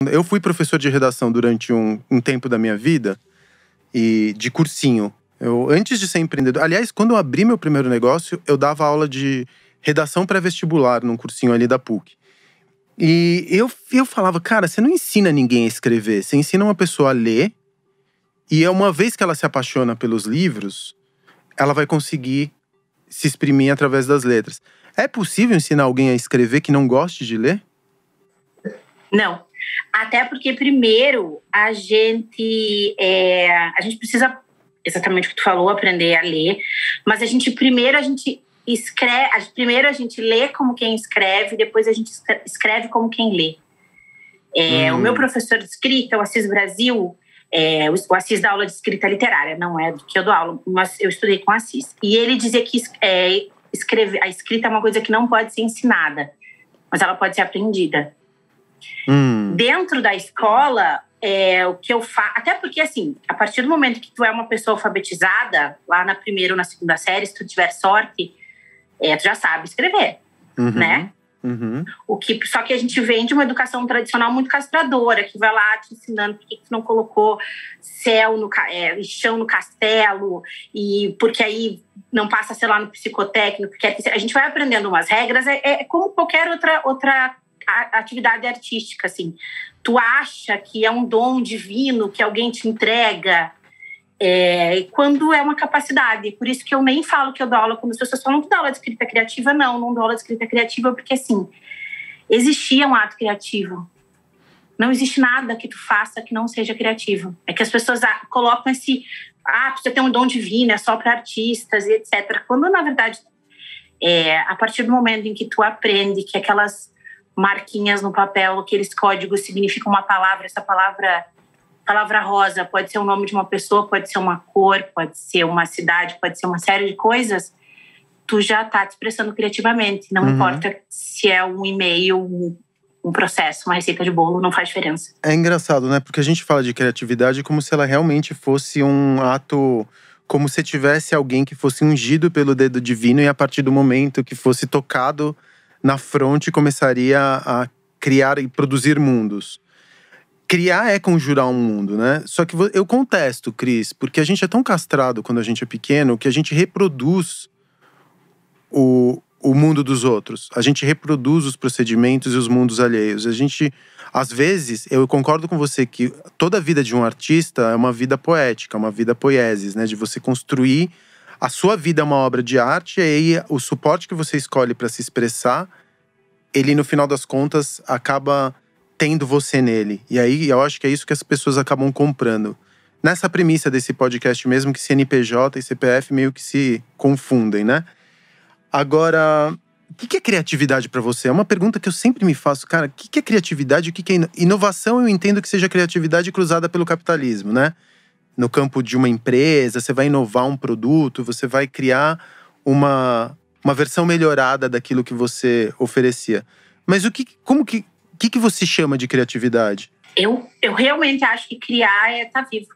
Eu fui professor de redação durante um tempo da minha vida, e de cursinho. Antes de ser empreendedor… Aliás, quando eu abri meu primeiro negócio, eu dava aula de redação pré-vestibular num cursinho ali da PUC. E eu falava, cara, você não ensina ninguém a escrever. Você ensina uma pessoa a ler. E uma vez que ela se apaixona pelos livros, ela vai conseguir se exprimir através das letras. É possível ensinar alguém a escrever que não goste de ler? Não. Até porque, primeiro, a gente precisa, exatamente o que tu falou, aprender a ler. Mas primeiro a gente escreve, primeiro a gente lê como quem escreve, depois a gente escreve como quem lê. O meu professor de escrita, o Assis Brasil, o Assis dá aula de escrita literária, não é do que eu dou aula, mas eu estudei com o Assis. E ele dizia que a escrita é uma coisa que não pode ser ensinada, mas ela pode ser aprendida. Dentro da escola, o que eu faço… Até porque, assim, a partir do momento que tu é uma pessoa alfabetizada, lá na primeira ou na segunda série, se tu tiver sorte, tu já sabe escrever, né? Só que a gente vem de uma educação tradicional muito castradora, que vai lá te ensinando por que tu não colocou chão no castelo, e porque aí não passa, sei lá, no psicotécnico. A gente vai aprendendo umas regras, como qualquer outra atividade artística, assim. Tu acha que é um dom divino que alguém te entrega, quando é uma capacidade. Por isso que eu nem falo que eu dou aula, quando as pessoas falam que dou aula de escrita criativa, não dou aula de escrita criativa, porque, assim, existia um ato criativo. Não existe nada que tu faça que não seja criativo. É que as pessoas colocam precisa ter um dom divino, é só para artistas e etc. Quando, na verdade, a partir do momento em que tu aprende que aquelas marquinhas no papel, aqueles códigos significam uma palavra, essa palavra rosa pode ser o nome de uma pessoa, pode ser uma cor, pode ser uma cidade, pode ser uma série de coisas, tu já tá te expressando criativamente. Não importa se é um e-mail, um processo, uma receita de bolo, não faz diferença. É engraçado, né? Porque a gente fala de criatividade como se ela realmente fosse um ato… Como se tivesse alguém que fosse ungido pelo dedo divino e a partir do momento que fosse tocado na fronte começaria a criar e produzir mundos. Criar é conjurar um mundo, né? Só que eu contesto, Cris, porque a gente é tão castrado quando a gente é pequeno que a gente reproduz o mundo dos outros. A gente reproduz os procedimentos e os mundos alheios. A gente, às vezes, eu concordo com você que toda a vida de um artista é uma vida poética, uma vida poiesis, né? De você construir… A sua vida é uma obra de arte, e aí o suporte que você escolhe para se expressar, ele, no final das contas, acaba tendo você nele. E aí, eu acho que é isso que as pessoas acabam comprando. Nessa premissa desse podcast mesmo, que CNPJ e CPF meio que se confundem, né? Agora, o que é criatividade para você? É uma pergunta que eu sempre me faço. Cara, o que é criatividade? O que é inovação? Eu entendo que seja criatividade cruzada pelo capitalismo, né? No campo de uma empresa, você vai inovar um produto, você vai criar uma versão melhorada daquilo que você oferecia. Mas o que você chama de criatividade? Eu realmente acho que criar é estar vivo.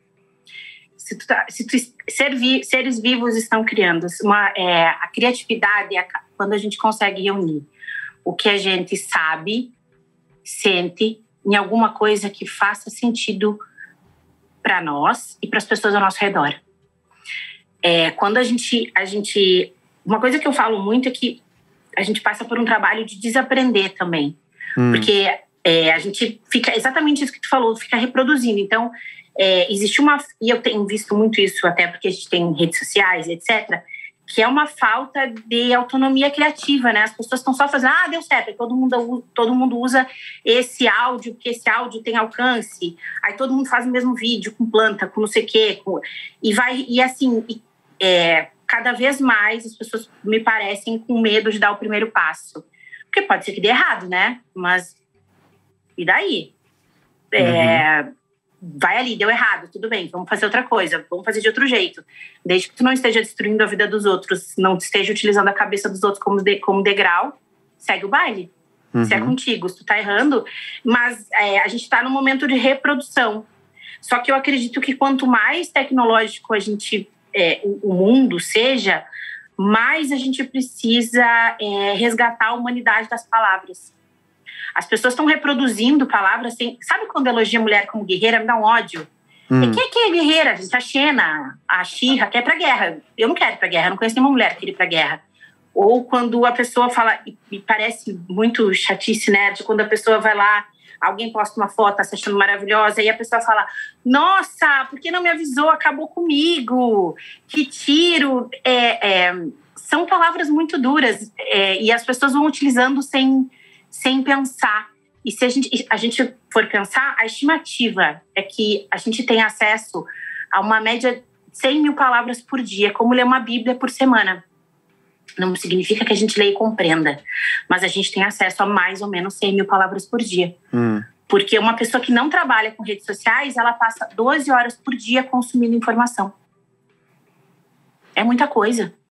Seres vivos estão criando. A criatividade é quando a gente consegue reunir o que a gente sabe, sente, em alguma coisa que faça sentido para nós e para as pessoas ao nosso redor. Quando a gente… Uma coisa que eu falo muito é que a gente passa por um trabalho de desaprender também. Porque a gente fica… Exatamente isso que tu falou, fica reproduzindo. Então, existe uma… E eu tenho visto muito isso, até porque a gente tem redes sociais, etc., que é uma falta de autonomia criativa, né? As pessoas estão só fazendo… deu certo. Todo mundo usa esse áudio, porque esse áudio tem alcance. Aí todo mundo faz o mesmo vídeo com planta, com não sei o quê. Cada vez mais as pessoas me parecem com medo de dar o primeiro passo. Porque pode ser que dê errado, né? Mas e daí? Vai ali, deu errado, tudo bem, vamos fazer outra coisa, vamos fazer de outro jeito. Desde que tu não esteja destruindo a vida dos outros, não esteja utilizando a cabeça dos outros como degrau, segue o baile. Se é contigo, se tu tá errando. Mas a gente tá num momento de reprodução. Só que eu acredito que quanto mais tecnológico o mundo seja, mais a gente precisa resgatar a humanidade das palavras. As pessoas estão reproduzindo palavras sem… Sabe quando elogia a mulher como guerreira? Me dá um ódio. E quem é guerreira? A Xena, a She-Ra quer ir pra guerra. Eu não quero ir pra guerra, eu não conheço nenhuma mulher que quer ir pra guerra. Ou quando a pessoa fala… E parece muito chatice nerd, quando a pessoa vai lá, alguém posta uma foto, tá se achando maravilhosa, e a pessoa fala, nossa, por que não me avisou? Acabou comigo. Que tiro. São palavras muito duras. E as pessoas vão utilizando sem pensar. E se a gente for pensar, a estimativa é que a gente tem acesso a uma média de 100 mil palavras por dia, como ler uma Bíblia por semana. Não significa que a gente leia e compreenda, mas a gente tem acesso a mais ou menos 100 mil palavras por dia. Porque uma pessoa que não trabalha com redes sociais, ela passa 12 horas por dia consumindo informação. É muita coisa.